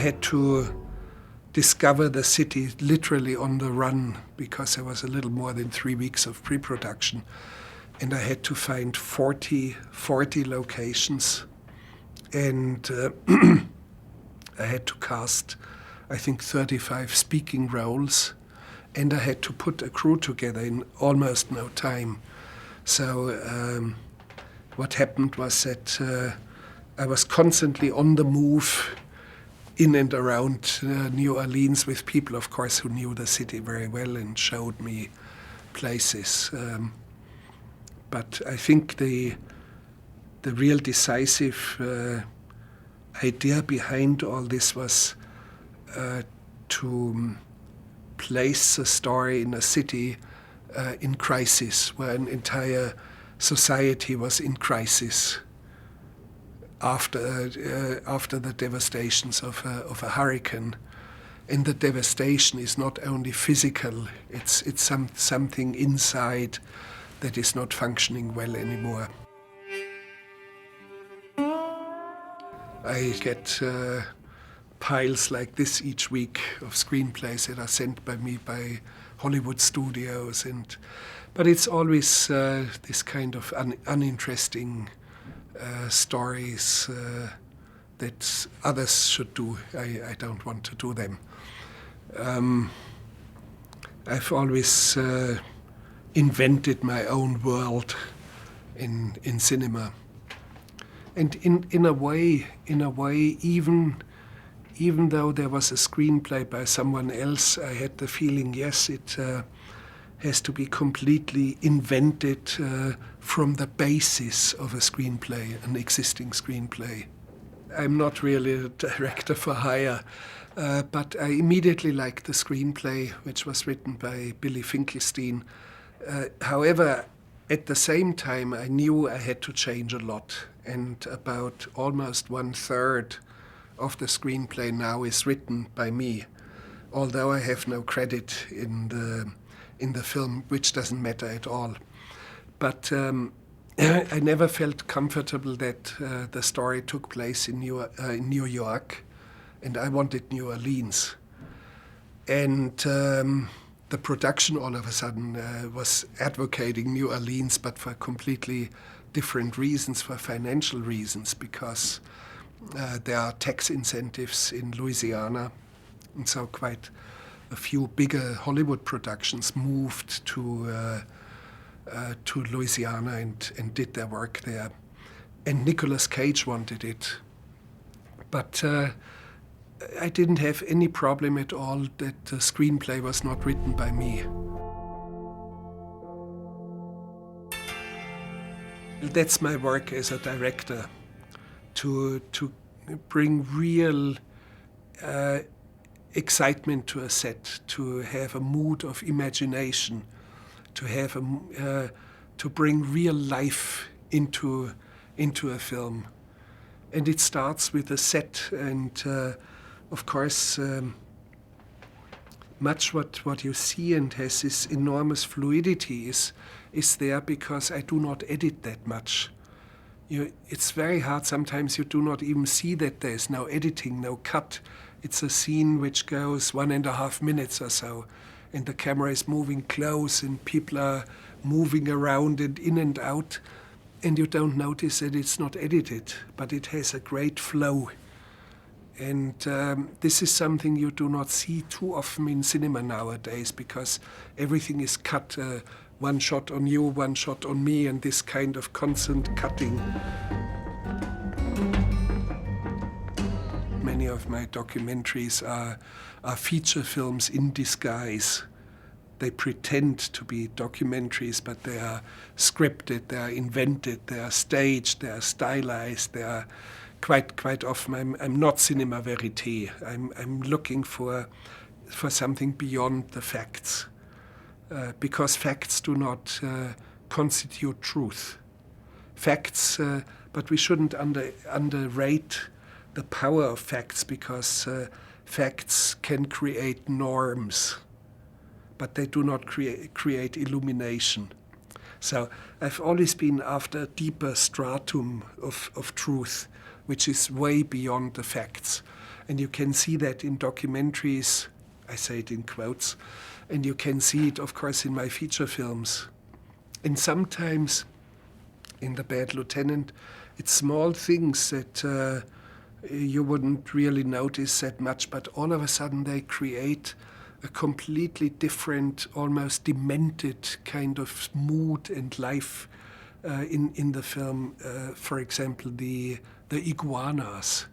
had to discover the city literally on the run because there was a little more than 3 weeks of pre-production. And I had to find 40 locations. And I had to cast, I think, 35 speaking roles. And I had to put a crew together in almost no time. So what happened was that I was constantly on the move in and around New Orleans with people, of course, who knew the city very well and showed me places. But I think the real decisive idea behind all this was to place the story in a city in crisis, where an entire society was in crisis after the devastations of a hurricane. And the devastation is not only physical, it's something inside that is not functioning well anymore. I get piles like this each week of screenplays that are sent by me by Hollywood studios, but it's always this kind of uninteresting stories that others should do. I don't want to do them. I've always invented my own world in cinema, and in a way, even though there was a screenplay by someone else, I had the feeling, yes, it has to be completely invented from the basis of a screenplay, an existing screenplay. I'm not really a director for hire, but I immediately liked the screenplay, which was written by Billy Finkelstein. However, at the same time, I knew I had to change a lot, and about almost 1/3 of the screenplay now is written by me, although I have no credit in the film, which doesn't matter at all. But I never felt comfortable that the story took place in New York, and I wanted New Orleans. And the production all of a sudden was advocating New Orleans, but for completely different reasons, for financial reasons, because there are tax incentives in Louisiana, and so quite a few bigger Hollywood productions moved to Louisiana and did their work there. And Nicolas Cage wanted it. But I didn't have any problem at all that the screenplay was not written by me. That's my work as a director, to bring real excitement to a set, to have a mood of imagination, to bring real life into a film. And it starts with a set, and of course much what you see and has this enormous fluidity is there because I do not edit that much. It's very hard. Sometimes you do not even see that there's no editing, no cut. It's a scene which goes 1.5 minutes or so, and the camera is moving close and people are moving around and in and out, and you don't notice that it's not edited, but it has a great flow. And this is something you do not see too often in cinema nowadays, because everything is cut. One shot on you, one shot on me, and this kind of constant cutting. Many of my documentaries are feature films in disguise. They pretend to be documentaries, but they are scripted, they are invented, they are staged, they are stylized, they are quite often. I'm not cinema verite. I'm looking for something beyond the facts. Because facts do not constitute truth. Facts, but we shouldn't underrate the power of facts, because facts can create norms, but they do not create illumination. So I've always been after a deeper stratum of truth, which is way beyond the facts. And you can see that in documentaries, I say it in quotes, and you can see it, of course, in my feature films. And sometimes in The Bad Lieutenant, it's small things that you wouldn't really notice that much, but all of a sudden they create a completely different, almost demented kind of mood and life in the film. For example, the iguanas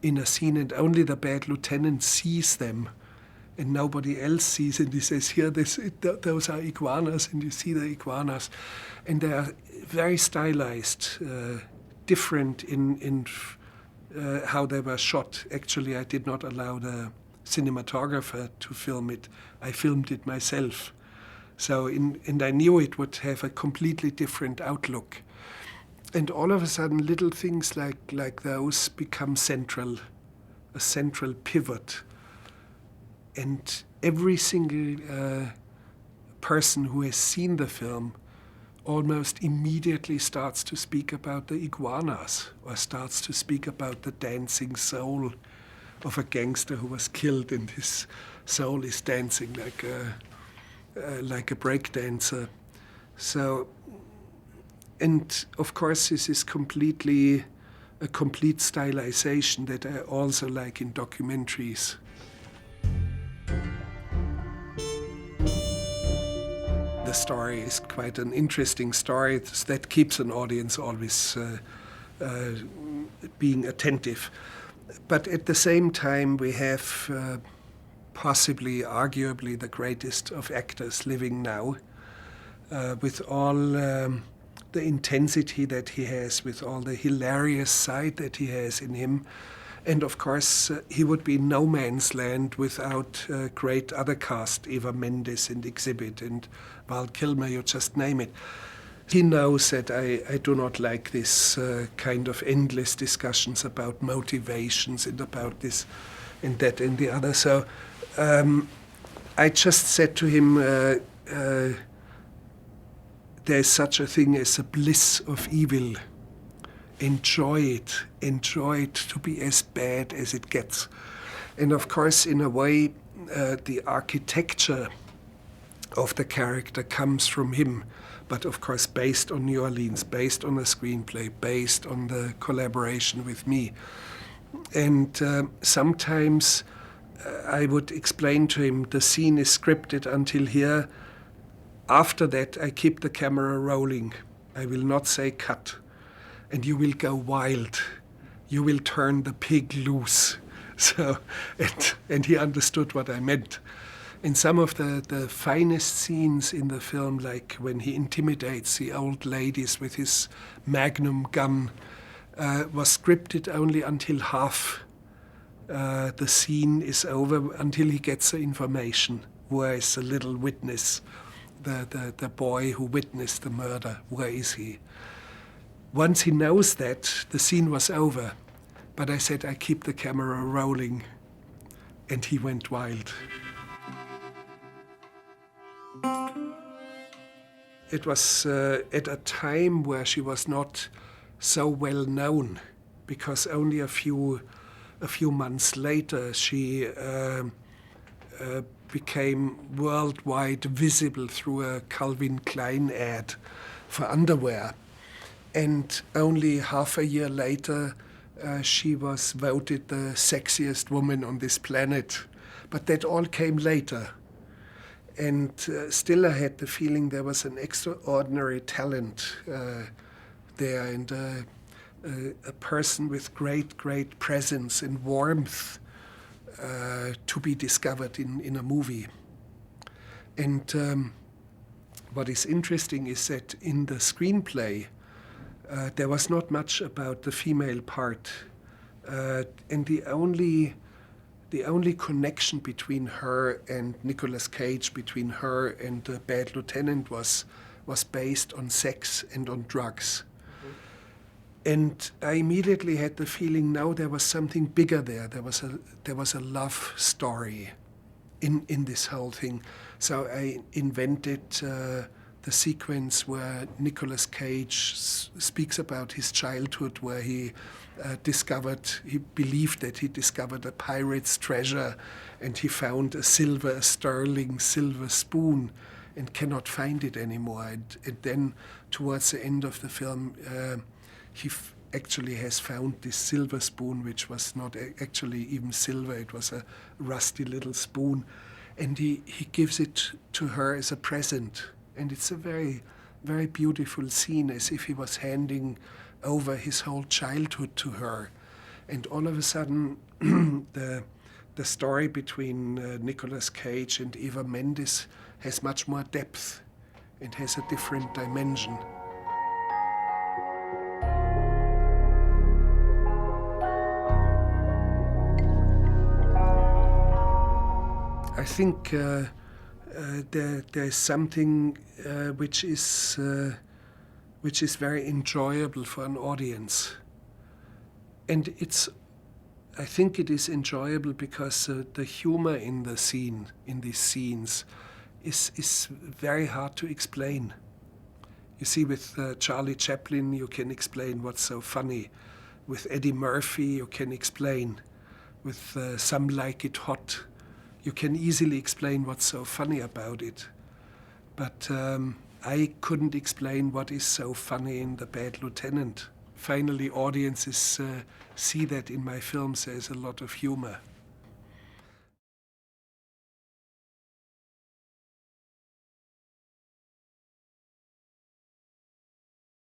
in a scene, and only the Bad Lieutenant sees them, and nobody else sees it. He says, here, those are iguanas, and you see the iguanas. And they are very stylized, different in how they were shot. Actually, I did not allow the cinematographer to film it. I filmed it myself. So, and I knew it would have a completely different outlook. And all of a sudden, little things like those become central, a central pivot. And every single person who has seen the film almost immediately starts to speak about the iguanas, or starts to speak about the dancing soul of a gangster who was killed, and his soul is dancing like a break dancer. So, and of course, this is a complete stylization that I also like in documentaries. The story is quite an interesting story that keeps an audience always being attentive. But at the same time, we have possibly, arguably, the greatest of actors living now, with all the intensity that he has, with all the hilarious side that he has in him. And of course, he would be no man's land without great other cast, Eva Mendes and Exhibit and Val Kilmer, you just name it. He knows that I do not like this kind of endless discussions about motivations and about this and that and the other. So I just said to him, there's such a thing as a bliss of evil. Enjoy it to be as bad as it gets. And of course, in a way, the architecture of the character comes from him, but of course based on New Orleans, based on a screenplay, based on the collaboration with me. And sometimes I would explain to him, the scene is scripted until here. After that, I keep the camera rolling. I will not say cut. And you will go wild. You will turn the pig loose. So, and he understood what I meant. In some of the finest scenes in the film, like when he intimidates the old ladies with his magnum gun, was scripted only until half the scene is over, until he gets the information. Where is the little witness, the boy who witnessed the murder? Where is he? Once he knows that, the scene was over. But I said, I keep the camera rolling. And he went wild. It was at a time where she was not so well known, because only a few months later she became worldwide visible through a Calvin Klein ad for underwear. And only half a year later, she was voted the sexiest woman on this planet. But that all came later. And still I had the feeling there was an extraordinary talent there, and a person with great presence and warmth to be discovered in a movie. And what is interesting is that in the screenplay, there was not much about the female part. And the only connection between her and Nicolas Cage, between her and the Bad Lieutenant, was based on sex and on drugs. And I immediately had the feeling, now there was something bigger there. There was a love story in this whole thing. So I invented the sequence where Nicolas Cage speaks about his childhood, where he he believed that he discovered a pirate's treasure, and he found a sterling silver spoon and cannot find it anymore. And then towards the end of the film, he actually has found this silver spoon, which was not actually even silver. It was a rusty little spoon. And he gives it to her as a present. And it's a very, very beautiful scene, as if he was handing over his whole childhood to her. And all of a sudden, the story between Nicolas Cage and Eva Mendes has much more depth and has a different dimension. I think there's something which is very enjoyable for an audience, and I think it is enjoyable because the humor in these scenes, is very hard to explain. You see, with Charlie Chaplin, you can explain what's so funny. With Eddie Murphy, you can explain. With Some Like It Hot, you can easily explain what's so funny about it. But I couldn't explain what is so funny in The Bad Lieutenant. Finally, audiences see that in my films there's a lot of humor.